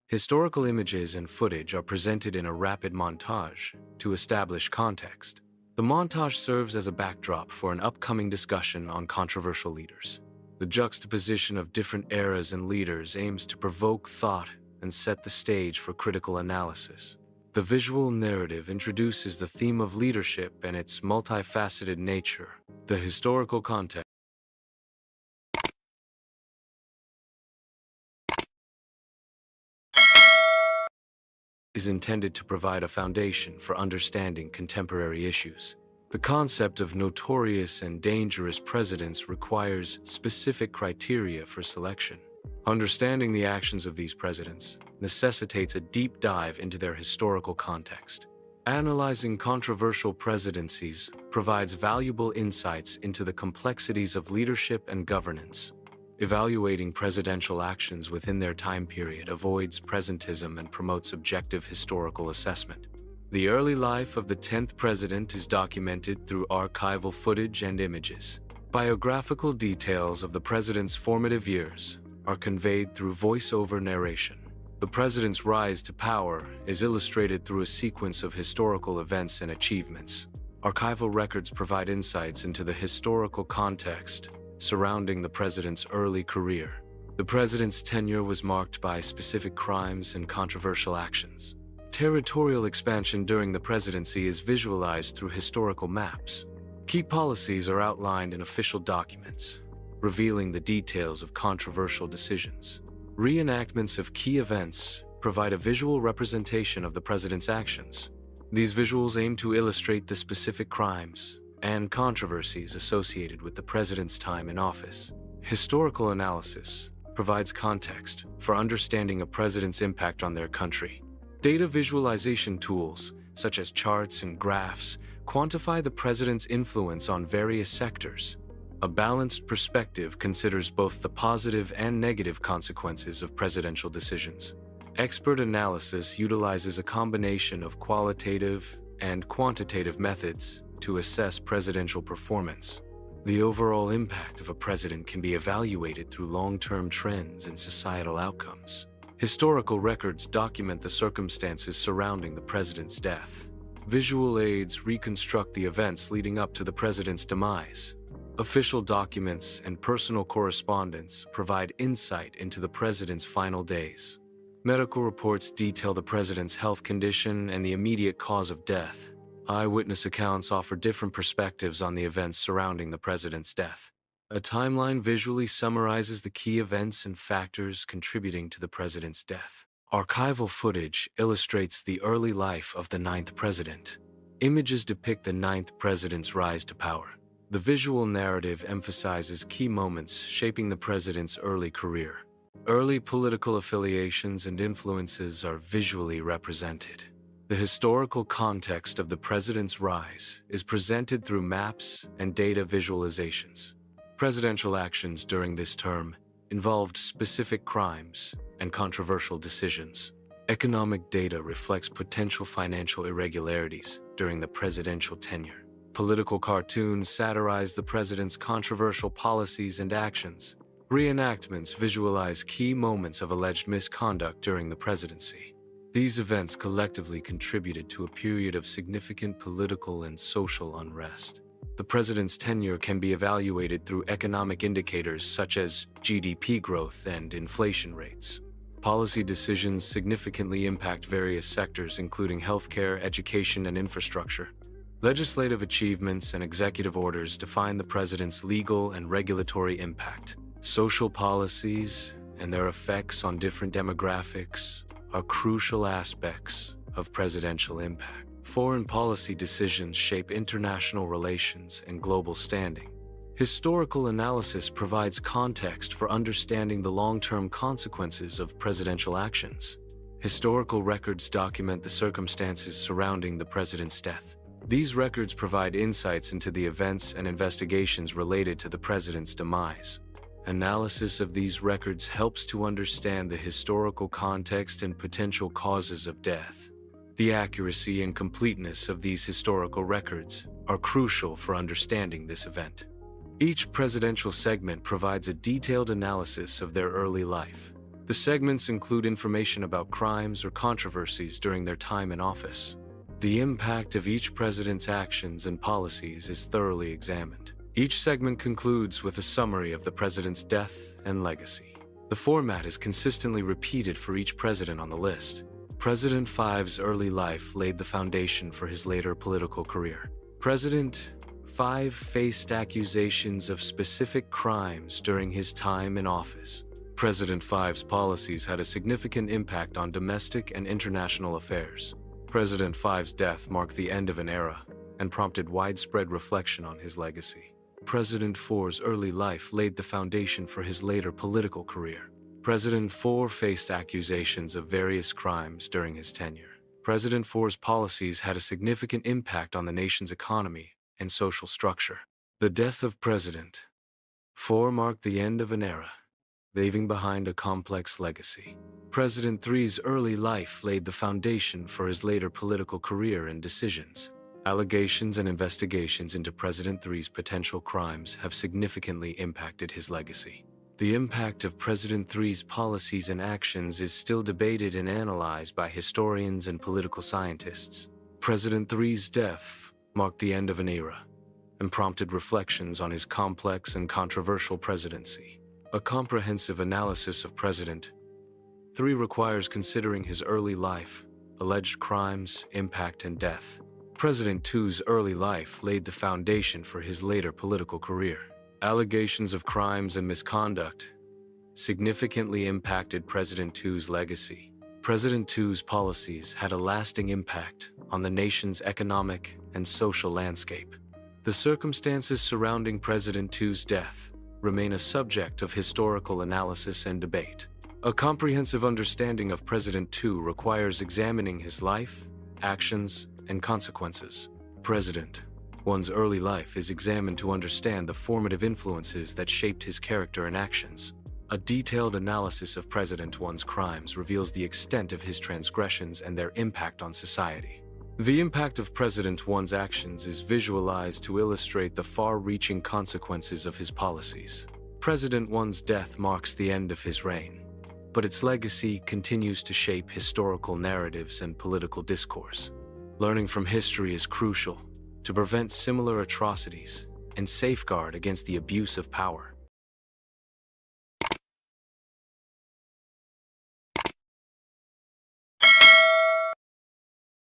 Historical images and footage are presented in a rapid montage to establish context. The montage serves as a backdrop for an upcoming discussion on controversial leaders. The juxtaposition of different eras and leaders aims to provoke thought and set the stage for critical analysis. The visual narrative introduces the theme of leadership and its multifaceted nature. The historical context is intended to provide a foundation for understanding contemporary issues. The concept of notorious and dangerous presidents requires specific criteria for selection. Understanding the actions of these presidents necessitates a deep dive into their historical context. Analyzing controversial presidencies provides valuable insights into the complexities of leadership and governance. Evaluating presidential actions within their time period avoids presentism and promotes objective historical assessment. The early life of the 10th president is documented through archival footage and images. Biographical details of the president's formative years are conveyed through voice-over narration. The president's rise to power is illustrated through a sequence of historical events and achievements. Archival records provide insights into the historical context surrounding the president's early career. The president's tenure was marked by specific crimes and controversial actions. Territorial expansion during the presidency is visualized through historical maps. Key policies are outlined in official documents, revealing the details of controversial decisions. Reenactments of key events provide a visual representation of the president's actions. These visuals aim to illustrate the specific crimes and controversies associated with the president's time in office. Historical analysis provides context for understanding a president's impact on their country. Data visualization tools, such as charts and graphs, quantify the president's influence on various sectors. A balanced perspective considers both the positive and negative consequences of presidential decisions. Expert analysis utilizes a combination of qualitative and quantitative methods to assess presidential performance. The overall impact of a president can be evaluated through long-term trends and societal outcomes. Historical records document the circumstances surrounding the president's death. Visual aids reconstruct the events leading up to the president's demise. Official documents and personal correspondence provide insight into the president's final days. Medical reports detail the president's health condition and the immediate cause of death. Eyewitness accounts offer different perspectives on the events surrounding the president's death. A timeline visually summarizes the key events and factors contributing to the president's death. Archival footage illustrates the early life of the 9th president. Images depict the 9th president's rise to power. The visual narrative emphasizes key moments shaping the president's early career. Early political affiliations and influences are visually represented. The historical context of the president's rise is presented through maps and data visualizations. Presidential actions during this term involved specific crimes and controversial decisions. Economic data reflects potential financial irregularities during the presidential tenure. Political cartoons satirize the president's controversial policies and actions. Reenactments visualize key moments of alleged misconduct during the presidency. These events collectively contributed to a period of significant political and social unrest. The president's tenure can be evaluated through economic indicators such as GDP growth and inflation rates. Policy decisions significantly impact various sectors, including healthcare, education, and infrastructure. Legislative achievements and executive orders define the president's legal and regulatory impact. Social policies and their effects on different demographics are crucial aspects of presidential impact. Foreign policy decisions shape international relations and global standing. Historical analysis provides context for understanding the long-term consequences of presidential actions. Historical records document the circumstances surrounding the president's death. These records provide insights into the events and investigations related to the president's demise. Analysis of these records helps to understand the historical context and potential causes of death. The accuracy and completeness of these historical records are crucial for understanding this event. Each presidential segment provides a detailed analysis of their early life. The segments include information about crimes or controversies during their time in office. The impact of each president's actions and policies is thoroughly examined. Each segment concludes with a summary of the president's death and legacy. The format is consistently repeated for each president on the list. President 5's early life laid the foundation for his later political career. President 5 faced accusations of specific crimes during his time in office. President 5's policies had a significant impact on domestic and international affairs. President 5's death marked the end of an era and prompted widespread reflection on his legacy. President 4's early life laid the foundation for his later political career. President 4 faced accusations of various crimes during his tenure. President 4's policies had a significant impact on the nation's economy and social structure. The death of President 4 marked the end of an era, leaving behind a complex legacy. President 3's early life laid the foundation for his later political career and decisions. Allegations and investigations into President 3's potential crimes have significantly impacted his legacy. The impact of President 3's policies and actions is still debated and analyzed by historians and political scientists. President 3's death marked the end of an era and prompted reflections on his complex and controversial presidency. A comprehensive analysis of President 3 requires considering his early life, alleged crimes, impact, and death. President 2's early life laid the foundation for his later political career. Allegations of crimes and misconduct significantly impacted President 2's legacy. President 2's policies had a lasting impact on the nation's economic and social landscape. The circumstances surrounding President 2's death remain a subject of historical analysis and debate. A comprehensive understanding of President 2 requires examining his life, actions, and consequences. President 1's early life is examined to understand the formative influences that shaped his character and actions. A detailed analysis of President 1's crimes reveals the extent of his transgressions and their impact on society. The impact of President 1's actions is visualized to illustrate the far-reaching consequences of his policies. President 1's death marks the end of his reign, but its legacy continues to shape historical narratives and political discourse. Learning from history is crucial to prevent similar atrocities and safeguard against the abuse of power.